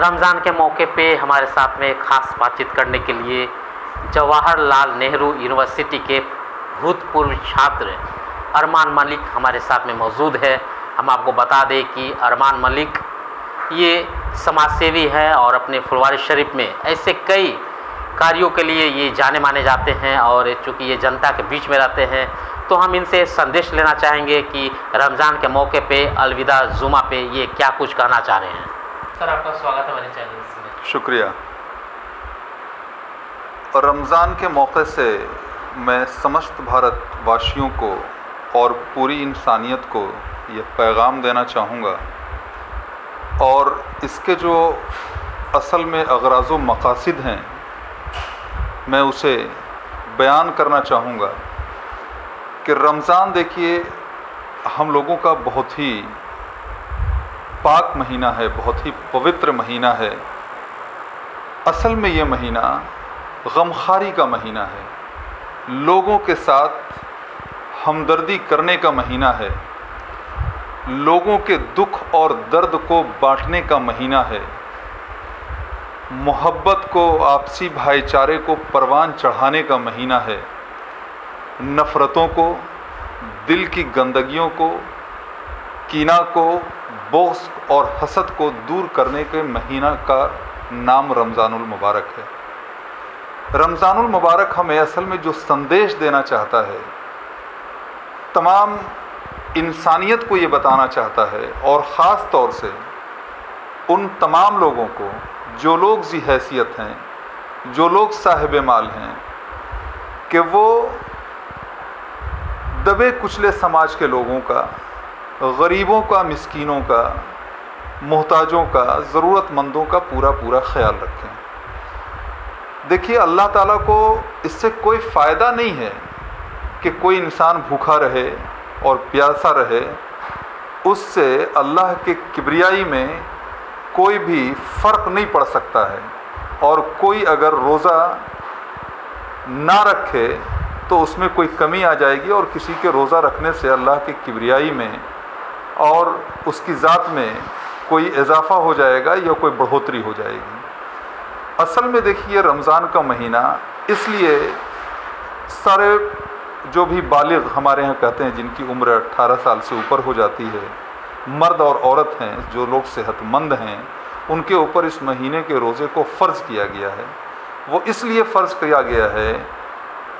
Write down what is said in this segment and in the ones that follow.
رمضان کے موقع پہ ہمارے ساتھ میں خاص بات چیت کرنے کے لیے جواہر لال نہرو یونیورسٹی کے بھوتپورو چھاتر ارمان ملک ہمارے ساتھ میں موجود ہے. ہم آپ کو بتا دیں کہ ارمان ملک یہ سماج سیوی ہے اور اپنے پھلواری شریف میں ایسے کئی کاریوں کے لیے یہ جانے مانے جاتے ہیں، اور چونکہ یہ جنتا کے بیچ میں رہتے ہیں تو ہم ان سے سندیش لینا چاہیں گے کہ رمضان کے موقع پہ الوداع جمعہ پہ یہ کیا کچھ کہنا چاہ رہے ہیں. سر آپ کا سواگت ہے ہمارے چینل میں. شکریہ. رمضان کے موقع سے میں سمست بھارت واسیوں کو اور پوری انسانیت کو یہ پیغام دینا چاہوں گا، اور اس کے جو اصل میں اغراض و مقاصد ہیں میں اسے بیان کرنا چاہوں گا کہ رمضان دیکھیے ہم لوگوں کا بہت ہی پاک مہینہ ہے، بہت ہی پوتر مہینہ ہے. اصل میں یہ مہینہ غمخواری کا مہینہ ہے، لوگوں کے ساتھ ہمدردی کرنے کا مہینہ ہے، لوگوں کے دکھ اور درد کو بانٹنے کا مہینہ ہے، محبت کو، آپسی بھائی چارے کو پروان چڑھانے کا مہینہ ہے، نفرتوں کو، دل کی گندگیوں کو، کینہ کو، بغض اور حسد کو دور کرنے کے مہینہ کا نام رمضان المبارک ہے. رمضان المبارک ہمیں اصل میں جو سندیش دینا چاہتا ہے، تمام انسانیت کو یہ بتانا چاہتا ہے، اور خاص طور سے ان تمام لوگوں کو جو لوگ ذی حیثیت ہیں، جو لوگ صاحب مال ہیں، کہ وہ دبے کچلے سماج کے لوگوں کا، غریبوں کا، مسکینوں کا، محتاجوں کا، ضرورت مندوں کا پورا خیال رکھیں. دیکھیے اللہ تعالیٰ کو اس سے کوئی فائدہ نہیں ہے کہ کوئی انسان بھوکا رہے اور پیاسا رہے. اس سے اللہ کے کبریائی میں کوئی بھی فرق نہیں پڑ سکتا ہے، اور کوئی اگر روزہ نہ رکھے تو اس میں کوئی کمی آ جائے گی، اور کسی کے روزہ رکھنے سے اللہ کے کبریائی میں اور اس کی ذات میں کوئی اضافہ ہو جائے گا یا کوئی بڑھوتری ہو جائے گی. اصل میں دیکھیے رمضان کا مہینہ اس لیے سارے جو بھی بالغ ہمارے ہاں کہتے ہیں جن کی عمر 18 سال سے اوپر ہو جاتی ہے، مرد اور عورت ہیں، جو لوگ صحت مند ہیں، ان کے اوپر اس مہینے کے روزے کو فرض کیا گیا ہے. وہ اس لیے فرض کیا گیا ہے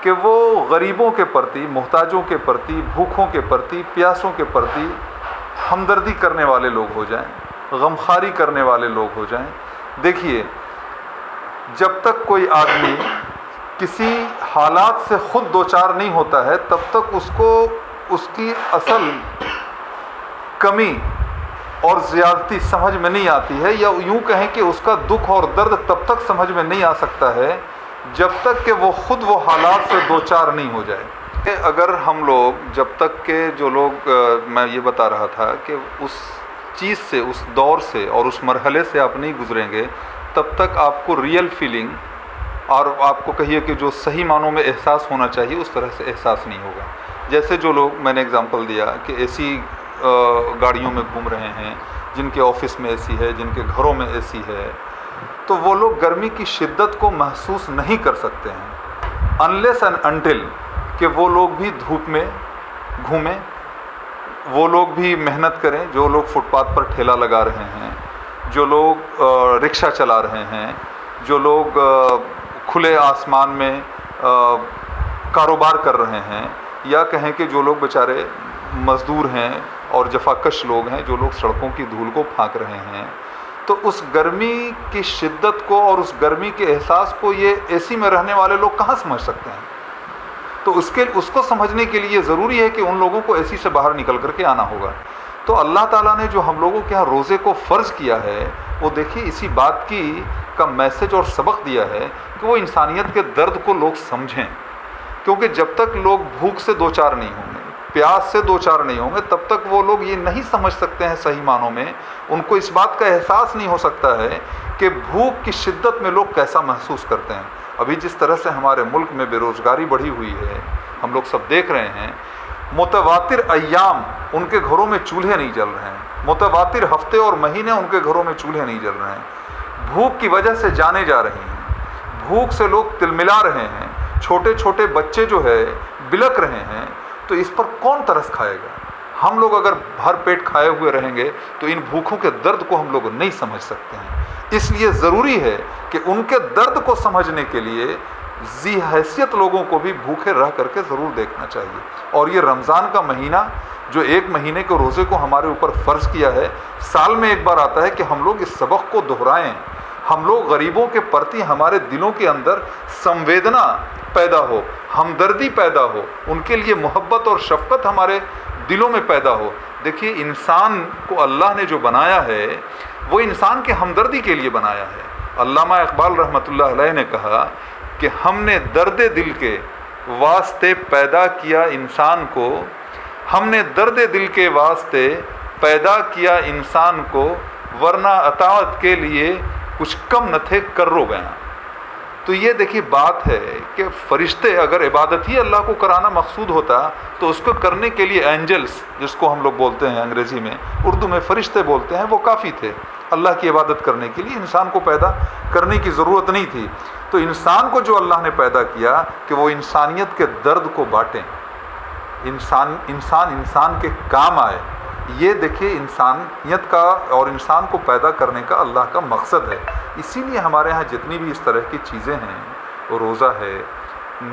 کہ وہ غریبوں کے پرتی، محتاجوں کے پرتی، بھوکوں کے پرتی، پیاسوں کے پرتی ہمدردی کرنے والے لوگ ہو جائیں، غمخواری کرنے والے لوگ ہو جائیں. دیکھیے جب تک کوئی آدمی کسی حالات سے خود دوچار نہیں ہوتا ہے تب تک اس کو اس کی اصل کمی اور زیادتی سمجھ میں نہیں آتی ہے، یا یوں کہیں کہ اس کا دکھ اور درد تب تک سمجھ میں نہیں آ سکتا ہے جب تک کہ وہ خود وہ حالات سے دوچار نہیں ہو جائے. اگر ہم لوگ جب تک کہ جو لوگ میں یہ بتا رہا تھا کہ اس چیز سے، اس دور سے اور اس مرحلے سے آپ نہیں گزریں گے تب تک آپ کو ریئل فیلنگ، اور آپ کو کہیے کہ جو صحیح معنوں میں احساس ہونا چاہیے اس طرح سے احساس نہیں ہوگا. جیسے جو لوگ، میں نے اگزامپل دیا کہ اے سی گاڑیوں میں گھوم رہے ہیں، جن کے آفس میں اے سی ہے، جن کے گھروں میں اے سی ہے، تو وہ لوگ گرمی کی شدت کو محسوس نہیں کر سکتے ہیں انلیس اینڈ انٹل کہ وہ لوگ بھی دھوپ میں گھومیں، وہ لوگ بھی محنت کریں. جو لوگ فٹ پاتھ پر ٹھیلا لگا رہے ہیں، جو لوگ رکشہ چلا رہے ہیں، جو لوگ کھلے آسمان میں کاروبار کر رہے ہیں، یا کہیں کہ جو لوگ بیچارے مزدور ہیں اور جفاکش لوگ ہیں، جو لوگ سڑکوں کی دھول کو پھانک رہے ہیں، تو اس گرمی کی شدت کو اور اس گرمی کے احساس کو یہ اے سی میں رہنے والے لوگ کہاں سمجھ سکتے ہیں؟ تو اس کو سمجھنے کے لیے ضروری ہے کہ ان لوگوں کو اے سی سے باہر نکل کر کے آنا ہوگا. تو اللہ تعالیٰ نے جو ہم لوگوں کے یہاں روزے کو فرض کیا ہے، وہ دیکھیے اسی بات کا میسج اور سبق دیا ہے کہ وہ انسانیت کے درد کو لوگ سمجھیں. کیونکہ جب تک لوگ بھوک سے دوچار نہیں ہوں گے، پیاس سے دوچار نہیں ہوں گے، تب تک وہ لوگ یہ نہیں سمجھ سکتے ہیں صحیح معنوں میں، ان کو اس بات کا احساس نہیں ہو سکتا ہے کہ بھوک کی شدت میں لوگ کیسا محسوس کرتے ہیں. ابھی جس طرح سے ہمارے ملک میں بے روزگاری بڑھی ہوئی ہے، ہم لوگ سب دیکھ رہے ہیں. متواتر ایام ان کے گھروں میں چولہے نہیں جل رہے ہیں، متواتر ہفتے اور مہینے ان کے گھروں میں چولہے نہیں جل رہے ہیں. भूख की वजह से जाने जा रही हैं, भूख से लोग तिलमिला रहे हैं, छोटे छोटे बच्चे जो है बिलक रहे हैं, तो इस पर कौन तरस खाएगा? हम लोग अगर भर पेट खाए हुए रहेंगे तो इन भूखों के दर्द को हम लोग नहीं समझ सकते हैं। इसलिए ज़रूरी है कि उनके दर्द को समझने के लिए ज़ी हैसियत लोगों को भी भूखे रह करके ज़रूर देखना चाहिए। और ये रमज़ान का महीना जो एक महीने के रोज़े को हमारे ऊपर फ़र्ज़ किया है, साल में एक बार आता है कि हम लोग इस सबक को दोहराएं, हम लोग गरीबों के प्रति हमारे दिलों के अंदर संवेदना पैदा हो, हमदर्दी पैदा हो, उनके लिए मोहब्बत और शफ़क़त हमारे दिलों में पैदा हो। देखिए, इंसान को अल्लाह ने जो बनाया है वो इंसान के हमदर्दी के लिए बनाया है। अल्लामा इकबाल रहमतुल्लाह अलैह ने कहा कि हमने दर्द दिल के वास्ते पैदा किया इंसान को, हमने दर्द दिल के वास्ते पैदा किया इंसान को, वरना अताअत के लिए कुछ कम न थे कर्रो बयां। तो ये देखिए बात है कि फ़रिश्ते, अगर इबादत ही अल्लाह को कराना मकसूद होता तो उसको करने के लिए एंजल्स, जिसको हम लोग बोलते हैं अंग्रेज़ी में, उर्दू में फ़रिश्ते बोलते हैं, वो काफ़ी थे अल्लाह की इबादत करने के लिए। इंसान को पैदा करने की ज़रूरत नहीं थी। तो इंसान को जो अल्लाह ने पैदा किया कि वो इंसानियत के दर्द को बाँटें, इंसान के काम आए, ये देखिए इंसानियत का और इंसान को पैदा करने का अल्लाह का मकसद है। इसीलिए हमारे यहाँ जितनी भी इस तरह की चीज़ें हैं, वो रोज़ा है,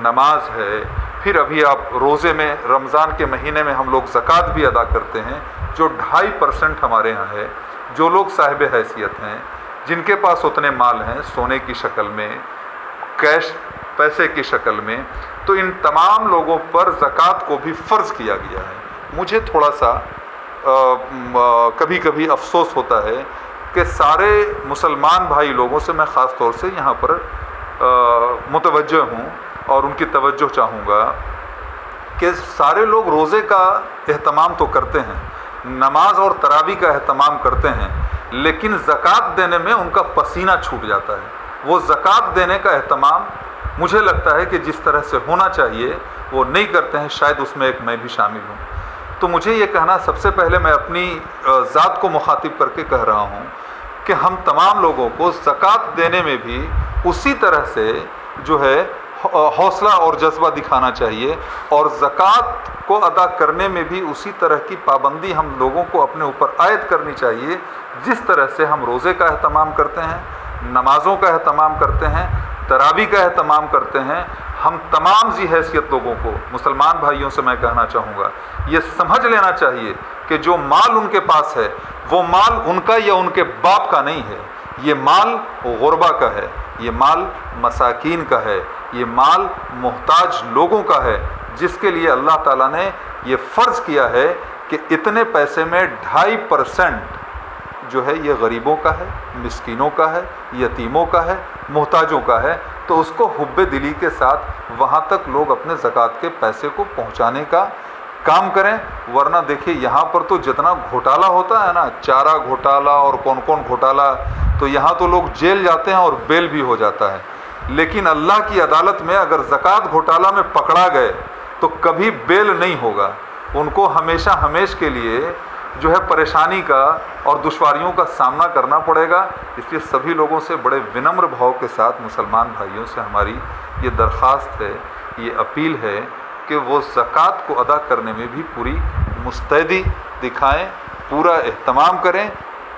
नमाज है, फिर अभी आप रोज़े में रमज़ान के महीने में हम लोग ज़कात भी अदा करते हैं, जो 2.5% हमारे यहाँ है। जो लोग साहिब हैसियत हैं, जिनके पास उतने माल हैं, सोने की शक्ल में, कैश पैसे की शक्ल में, तो इन तमाम लोगों पर ज़कात को भी फ़र्ज़ किया गया है। मुझे थोड़ा सा कभी कभी अफसोस होता है कि सारे मुसलमान भाई लोगों से मैं ख़ास तौर से यहाँ पर मुतवज्जह हूँ और उनकी तवज्जो चाहूँगा कि सारे लोग रोज़े का एहतमाम तो करते हैं, नमाज और तरावी का एहतमाम करते हैं, लेकिन ज़कात देने में उनका पसीना छूट जाता है। वो ज़कात देने का एहतमाम मुझे लगता है कि जिस तरह से होना चाहिए वो नहीं करते हैं। शायद उसमें एक मैं भी शामिल हूँ। तो मुझे ये कहना, सबसे पहले मैं अपनी ज़ात को मुखातिब करके कह रहा हूँ कि हम तमाम लोगों को ज़कात देने में भी उसी तरह से जो है हौसला और जज्बा दिखाना चाहिए, और ज़कात को अदा करने में भी उसी तरह की पाबंदी हम लोगों को अपने ऊपर आयद करनी चाहिए, जिस तरह से हम रोज़े का एहतमाम करते हैं, नमाज़ों का एहतमाम करते हैं, तरावी का एहतमाम करते हैं। हम तमाम ज़ी हैसियत लोगों को, मुसलमान भाइयों से मैं कहना चाहूँगा, ये समझ लेना चाहिए कि जो माल उनके पास है वो माल उनका या उनके बाप का नहीं है, ये माल गुरबा का है, ये माल मसाकीन का है, ये माल मोहताज लोगों का है, जिसके लिए अल्लाह ताला ने ये फ़र्ज़ किया है कि इतने पैसे में 2.5% जो है ये गरीबों का है, मिस्कीनों का है, यतीमों का है, मोहताजों का है। तो उसको हुब्बे दिली के साथ वहाँ तक लोग अपने ज़कात के पैसे को पहुँचाने का काम करें। वरना देखिए यहाँ पर तो जितना घोटाला होता है ना, चारा घोटाला और कौन कौन घोटाला, तो यहाँ तो लोग जेल जाते हैं और बेल भी हो जाता है। लेकिन अल्लाह की अदालत में अगर ज़कात घोटाला में पकड़ा गए तो कभी बेल नहीं होगा, उनको हमेशा हमेश के लिए जो है परेशानी का और दुश्वारियों का सामना करना पड़ेगा। इसलिए सभी लोगों से बड़े विनम्र भाव के साथ मुसलमान भाइयों से हमारी ये दरख्वास्त है, ये अपील है कि वो ज़कात को अदा करने में भी पूरी मुस्तैदी दिखाएं, पूरा एहतमाम करें,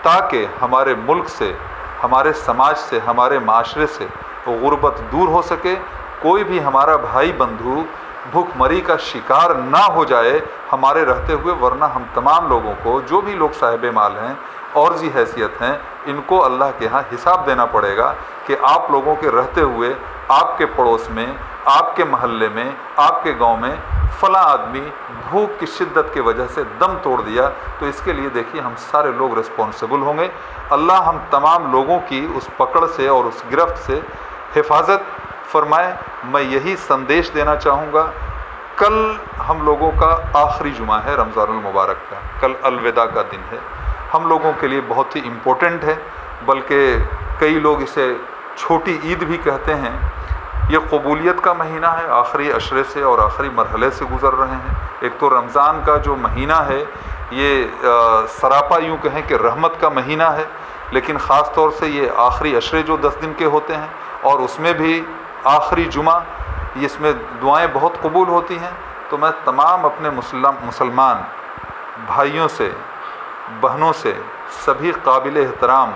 ताकि हमारे मुल्क से, हमारे समाज से, हमारे माशरे से गुर्बत दूर हो सके, कोई भी हमारा भाई बंधु भूखमरी का शिकार ना हो जाए हमारे रहते हुए। वरना हम तमाम लोगों को, जो भी लोग साहिब माल हैं और ज़ी हैसियत हैं, इनको अल्लाह के यहाँ हिसाब देना पड़ेगा कि आप लोगों के रहते हुए आपके पड़ोस में, आपके महल्ले में, आपके गांव में फ़लाँ आदमी भूख की शिद्दत की वजह से दम तोड़ दिया, तो इसके लिए देखिए हम सारे लोग रिस्पॉन्सिबल होंगे। अल्लाह हम तमाम लोगों की उस पकड़ से और उस गिरफ्त से हिफाजत फरमाए। मैं यही संदेश देना चाहूँगा। कल हम लोगों का आखिरी जुमा है रमज़ानुल मुबारक का, कल अलविदा का दिन है, हम लोगों के लिए बहुत ही इम्पोर्टेंट है, बल्कि कई लोग इसे छोटी ईद भी कहते हैं। ये कबूलियत का महीना है, आखिरी अशरे से और आखिरी मरहले से गुज़र रहे हैं। एक तो रमज़ान का जो महीना है ये सरापा यूँ कहें कि रहमत का महीना है, لیکن ख़ास तौर से ये आखिरी अशरे जो 10 दिन के होते हैं और उसमें भी आखिरी जुमा, इसमें दुआएं बहुत कबूल होती हैं। तो मैं तमाम अपने मुसलमान भाइयों से, बहनों से, सभी काबिल एहतराम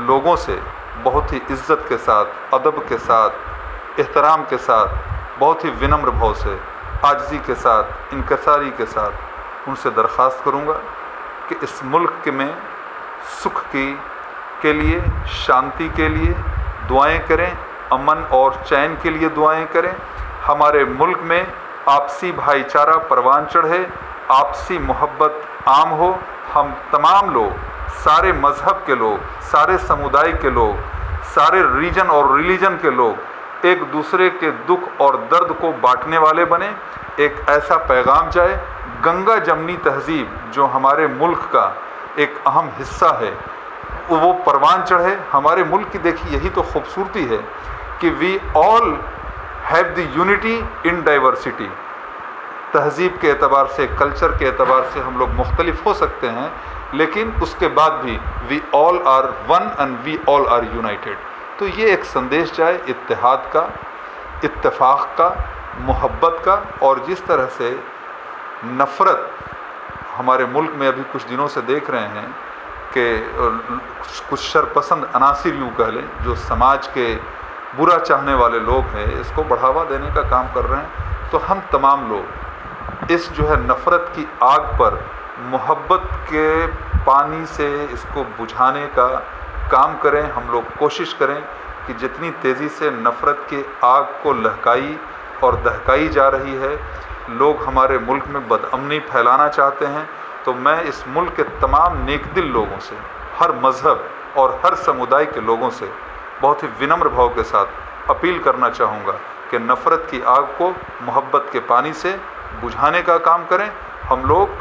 लोगों से बहुत ही इज़्ज़त के साथ, अदब के साथ, एहतराम के साथ, बहुत ही विनम्र भाव से, आजिज़ी के साथ, इनकसारी के साथ उनसे दरख्वास्त करूँगा कि इस मुल्क में सुख के लिए, शांति के लिए दुआएं करें, अमन और चैन के लिए दुआएं करें। हमारे मुल्क में आपसी भाईचारा परवान चढ़े, आपसी मोहब्बत आम हो। हम तमाम लोग, सारे मज़हब के लोग, सारे समुदाय के लोग, सारे रीजन और रिलीजन के लोग एक दूसरे के दुख और दर्द को बांटने वाले बने। एक ऐसा पैगाम जाए, गंगा जमनी तहज़ीब जो हमारे मुल्क का एक अहम हिस्सा है वो परवान चढ़े। हमारे मुल्क की देखिए यही तो खूबसूरती है कि we all have the unity in diversity. तहज़ीब के एतबार से, कल्चर के एतबार से हम लोग मुख्तलिफ हो सकते हैं, लेकिन उसके बाद भी we all are one and we all are united. तो ये एक संदेश जाए इत्तेहाद का, इत्तेफाक का, मोहब्बत का। और जिस तरह से नफ़रत हमारे मुल्क में अभी कुछ दिनों से देख रहे हैं कि कुछ शरपसंद अनासिर यूँ कह लें, जो समाज के बुरा चाहने वाले लोग हैं, इसको बढ़ावा देने का काम कर रहे हैं। तो हम तमाम लोग इस जो है नफ़रत की आग पर मोहब्बत के पानी से इसको बुझाने का काम करें। हम लोग कोशिश करें कि जितनी तेज़ी से नफ़रत की आग को लहकाई और दहकाई जा रही है, लोग हमारे मुल्क में बदअमनी फैलाना चाहते हैं। तो मैं इस मुल्क के तमाम नेकदिल लोगों से, हर मज़हब और हर समुदाय के लोगों से बहुत ही विनम्र भाव के साथ अपील करना चाहूँगा कि नफ़रत की आग को मोहब्बत के पानी से बुझाने का काम करें। हम लोग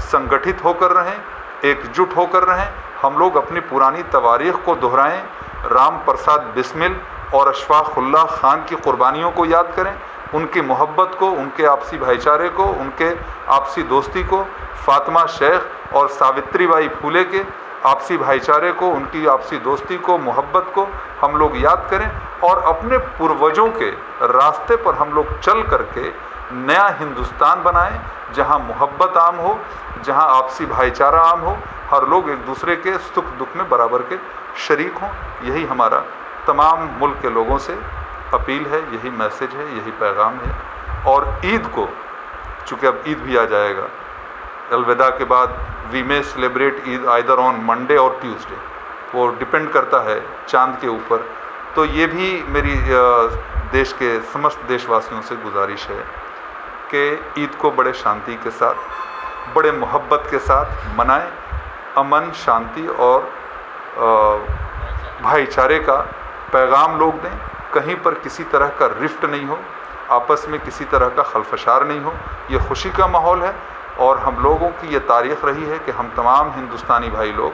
संगठित होकर रहें, एकजुट होकर रहें। हम लोग अपनी पुरानी तवारीख़ को दोहराएं, राम प्रसाद बिस्मिल और अशफाक़ुल्लाह ख़ान की क़ुरबानियों को याद करें, उनकी मोहब्बत को, उनके आपसी भाईचारे को, उनके आपसी दोस्ती को, फ़ातिमा शेख और सावित्री बाई फूले के आपसी भाईचारे को, उनकी आपसी दोस्ती को, मोहब्बत को हम लोग याद करें और अपने पूर्वजों के रास्ते पर हम लोग चल करके नया हिंदुस्तान बनाएं, जहां मोहब्बत आम हो, जहां आपसी भाईचारा आम हो, हर लोग एक दूसरे के सुख दुख में बराबर के शरीक हों। यही हमारा तमाम मुल्क के लोगों से अपील है, यही मैसेज है, यही पैगाम है। और ईद को, चूँकि अब ईद भी आ जाएगा, अलविदा के बाद we may celebrate Eid either on Monday और ट्यूसडे, वो डिपेंड करता है चांद के ऊपर। तो ये भी मेरी देश के समस्त देशवासियों से गुजारिश है कि ईद को बड़े शांति के साथ, बड़े मोहब्बत के साथ मनाएं। अमन, शांति और भाईचारे का पैगाम लोग दें। कहीं पर किसी तरह का रिफ्ट नहीं हो, आपस में किसी तरह का खलफशार नहीं हो। ये खुशी का माहौल है और हम लोगों की ये तारीख़ रही है कि हम तमाम हिंदुस्तानी भाई लोग,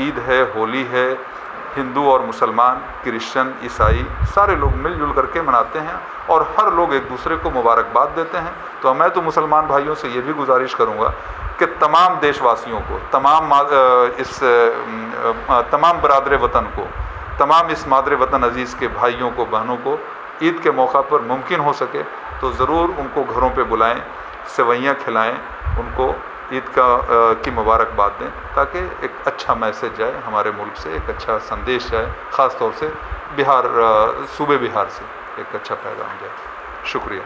ईद है, होली है, हिंदू और मुसलमान, क्रिश्चियन, ईसाई, सारे लोग मिलजुल करके मनाते हैं और हर लोग एक दूसरे को मुबारकबाद देते हैं। तो मैं तो मुसलमान भाइयों से ये भी गुजारिश करूँगा कि तमाम देशवासियों को, तमाम बरादर वतन को, तमाम इस मादरे वतन अज़ीज़ के भाइयों को, बहनों को ईद के मौका पर मुमकिन हो सके तो ज़रूर उनको घरों पे बुलाएं, सेवइयाँ खिलाएं, उनको ईद की मुबारकबाद दें, ताकि एक अच्छा मैसेज जाए हमारे मुल्क से, एक अच्छा संदेश जाए, ख़ास तौर से बिहार, सूबे बिहार से एक अच्छा पैगाम जाए। शुक्रिया।